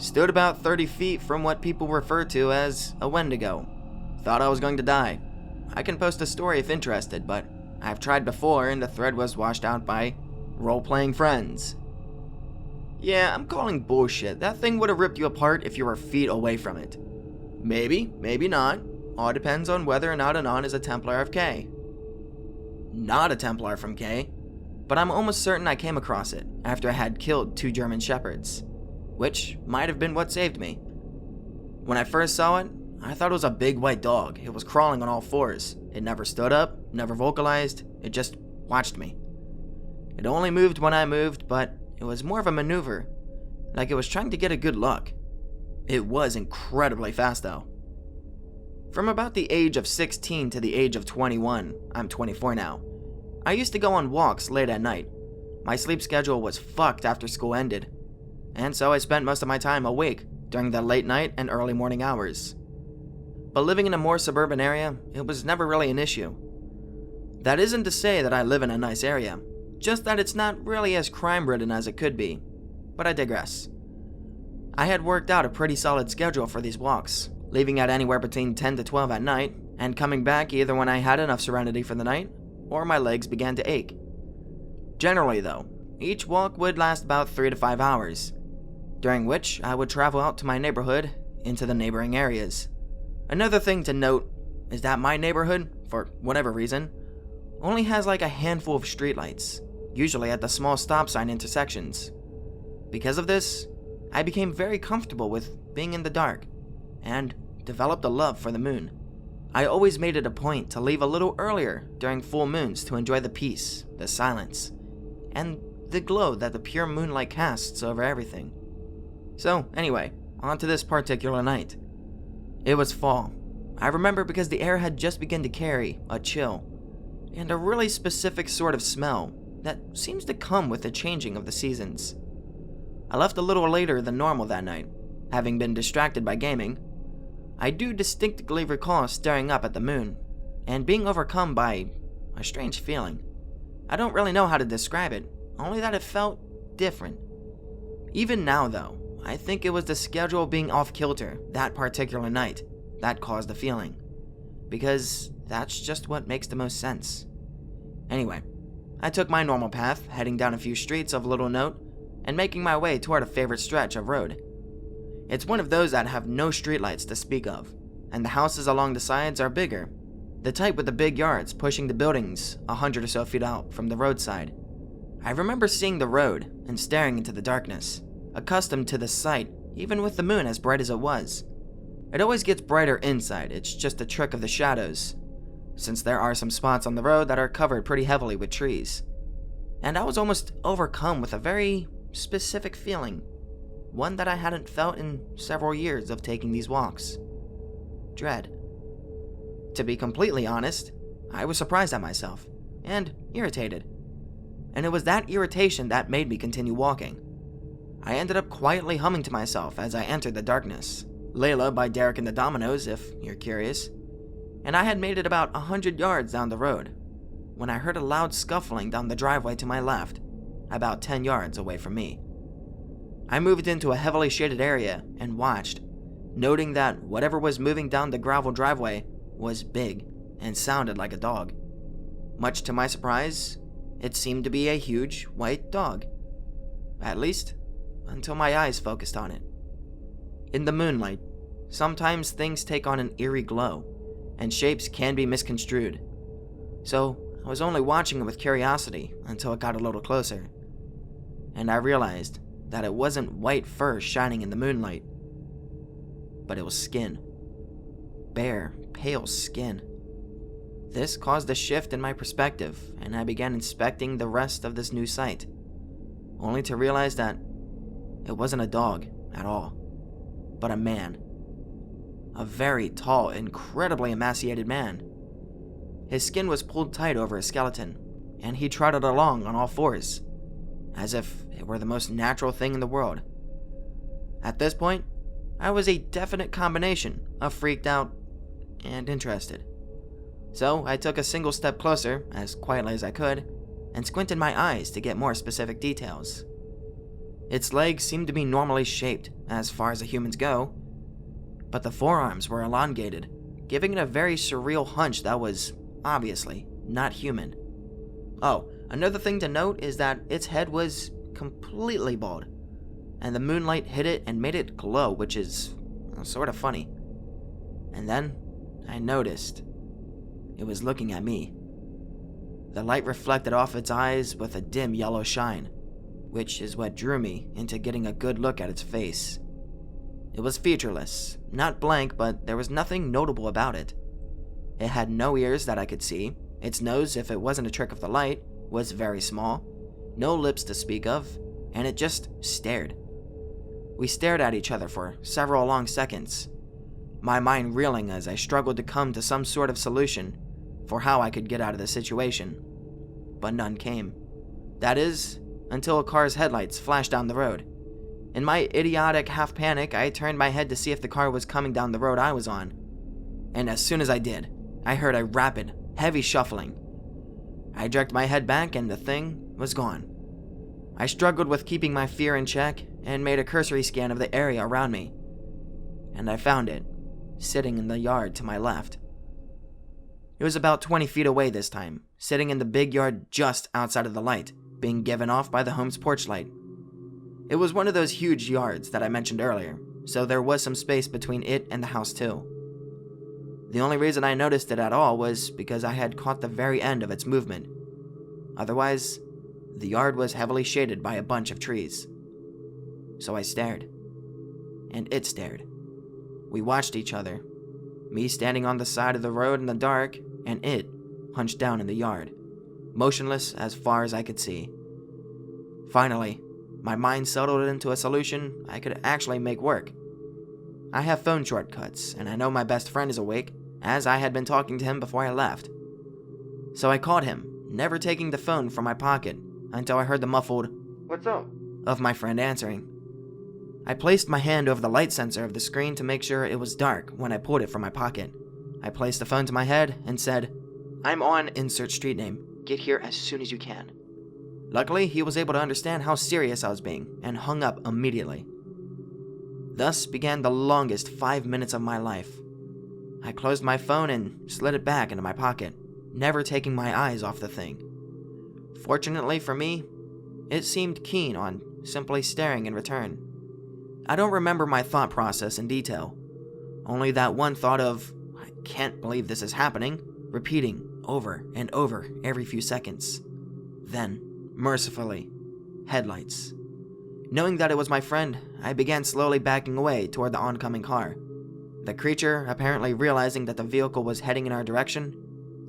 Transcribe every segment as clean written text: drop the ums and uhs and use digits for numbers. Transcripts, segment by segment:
Stood about 30 feet from what people refer to as a Wendigo. Thought I was going to die. I can post a story if interested, but I've tried before and the thread was washed out by role-playing friends. Yeah, I'm calling bullshit. That thing would have ripped you apart if you were feet away from it. Maybe, maybe not. All depends on whether or not Anon is a Templar of K. Not a Templar from K, but I'm almost certain I came across it after I had killed 2 German Shepherds, which might have been what saved me. When I first saw it, I thought it was a big white dog. It was crawling on all fours. It never stood up, never vocalized, it just watched me. It only moved when I moved, but it was more of a maneuver, like it was trying to get a good look. It was incredibly fast though. From about the age of 16 to the age of 21, I'm 24 now, I used to go on walks late at night. My sleep schedule was fucked after school ended, and so I spent most of my time awake during the late night and early morning hours. But living in a more suburban area, it was never really an issue. That isn't to say that I live in a nice area, just that it's not really as crime-ridden as it could be, but I digress. I had worked out a pretty solid schedule for these walks, leaving at anywhere between 10 to 12 at night, and coming back either when I had enough serenity for the night, or my legs began to ache. Generally though, each walk would last about 3 to 5 hours, during which I would travel out to my neighborhood into the neighboring areas. Another thing to note is that my neighborhood, for whatever reason, only has like a handful of streetlights, usually at the small stop sign intersections. Because of this, I became very comfortable with being in the dark, and developed a love for the moon. I always made it a point to leave a little earlier during full moons to enjoy the peace, the silence, and the glow that the pure moonlight casts over everything. So anyway, on to this particular night. It was fall. I remember because the air had just begun to carry a chill, and a really specific sort of smell that seems to come with the changing of the seasons. I left a little later than normal that night, having been distracted by gaming. I do distinctly recall staring up at the moon, and being overcome by a strange feeling. I don't really know how to describe it, only that it felt different. Even now though, I think it was the schedule being off-kilter that particular night that caused the feeling, because that's just what makes the most sense. Anyway, I took my normal path, heading down a few streets of little note, and making my way toward a favorite stretch of road. It's one of those that have no streetlights to speak of, and the houses along the sides are bigger, the type with the big yards pushing the buildings 100 or so feet out from the roadside. I remember seeing the road and staring into the darkness, accustomed to the sight even with the moon as bright as it was. It always gets brighter inside, it's just a trick of the shadows, since there are some spots on the road that are covered pretty heavily with trees. And I was almost overcome with a very specific feeling, one that I hadn't felt in several years of taking these walks. Dread. To be completely honest, I was surprised at myself, and irritated. And it was that irritation that made me continue walking. I ended up quietly humming to myself as I entered the darkness, Layla by Derek and the Dominoes, if you're curious, and I had made it about 100 yards down the road, when I heard a loud scuffling down the driveway to my left, about 10 yards away from me. I moved into a heavily shaded area and watched, noting that whatever was moving down the gravel driveway was big and sounded like a dog. Much to my surprise, it seemed to be a huge white dog. At least, until my eyes focused on it. In the moonlight, sometimes things take on an eerie glow, and shapes can be misconstrued. So, I was only watching it with curiosity until it got a little closer. And I realized that it wasn't white fur shining in the moonlight, but it was skin. Bare, pale skin. This caused a shift in my perspective, and I began inspecting the rest of this new sight, only to realize that it wasn't a dog at all, but a man. A very tall, incredibly emaciated man. His skin was pulled tight over his skeleton, and he trotted along on all fours, as if it were the most natural thing in the world. At this point, I was a definite combination of freaked out and interested. So I took a single step closer, as quietly as I could, and squinted my eyes to get more specific details. Its legs seemed to be normally shaped, as far as the humans go, but the forearms were elongated, giving it a very surreal hunch that was, obviously, not human. Oh, another thing to note is that its head was completely bald, and the moonlight hit it and made it glow, which is sort of funny. And then I noticed it was looking at me. The light reflected off its eyes with a dim yellow shine, which is what drew me into getting a good look at its face. It was featureless, not blank, but there was nothing notable about it. It had no ears that I could see. Its nose, if it wasn't a trick of the light, was very small, no lips to speak of, and it just stared. We stared at each other for several long seconds, my mind reeling as I struggled to come to some sort of solution for how I could get out of the situation. But none came. That is, until a car's headlights flashed down the road. In my idiotic half panic, I turned my head to see if the car was coming down the road I was on. And as soon as I did, I heard a rapid, heavy shuffling. I jerked my head back and the thing was gone. I struggled with keeping my fear in check and made a cursory scan of the area around me. And I found it, sitting in the yard to my left. It was about 20 feet away this time, sitting in the big yard just outside of the light, being given off by the home's porch light. It was one of those huge yards that I mentioned earlier, so there was some space between it and the house too. The only reason I noticed it at all was because I had caught the very end of its movement. Otherwise, the yard was heavily shaded by a bunch of trees. So I stared. And it stared. We watched each other, me standing on the side of the road in the dark, and it hunched down in the yard, motionless as far as I could see. Finally, my mind settled into a solution I could actually make work. I have phone shortcuts, and I know my best friend is awake, as I had been talking to him before I left. So I called him, never taking the phone from my pocket, until I heard the muffled, "What's up?" of my friend answering. I placed my hand over the light sensor of the screen to make sure it was dark when I pulled it from my pocket. I placed the phone to my head and said, "I'm on insert street name. Get here as soon as you can." Luckily, he was able to understand how serious I was being and hung up immediately. Thus began the longest 5 minutes of my life. I closed my phone and slid it back into my pocket, never taking my eyes off the thing. Fortunately for me, it seemed keen on simply staring in return. I don't remember my thought process in detail, only that one thought of, "I can't believe this is happening," repeating over and over every few seconds. Then, mercifully, headlights. Knowing that it was my friend, I began slowly backing away toward the oncoming car. The creature, apparently realizing that the vehicle was heading in our direction,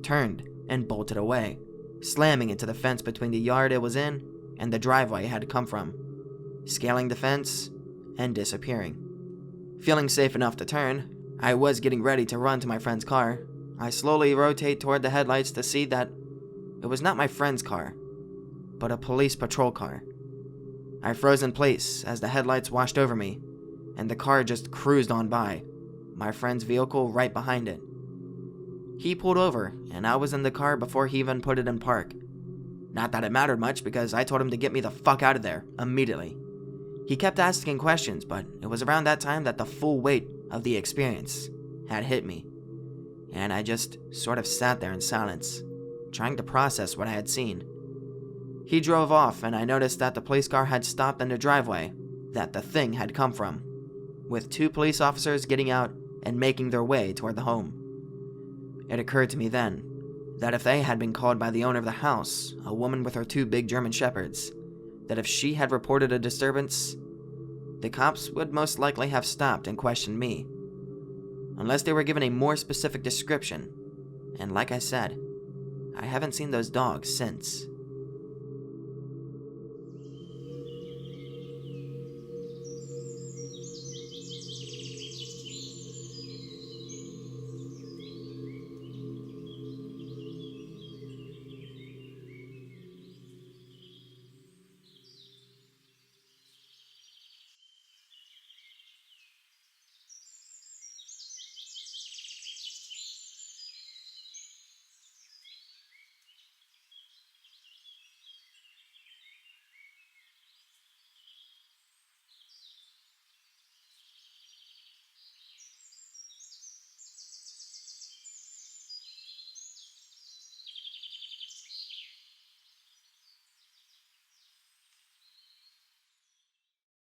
turned and bolted away, slamming into the fence between the yard it was in and the driveway it had come from, scaling the fence and disappearing. Feeling safe enough to turn, I was getting ready to run to my friend's car. I slowly rotate toward the headlights to see that it was not my friend's car, but a police patrol car. I froze in place as the headlights washed over me, and the car just cruised on by, my friend's vehicle right behind it. He pulled over, and I was in the car before he even put it in park. Not that it mattered much, because I told him to get me the fuck out of there, immediately. He kept asking questions, but it was around that time that the full weight of the experience had hit me, and I just sort of sat there in silence, trying to process what I had seen. He drove off, and I noticed that the police car had stopped in the driveway that the thing had come from, with 2 police officers getting out and making their way toward the home. It occurred to me then that if they had been called by the owner of the house, a woman with her 2 big German shepherds, that if she had reported a disturbance, the cops would most likely have stopped and questioned me, unless they were given a more specific description. And like I said, I haven't seen those dogs since.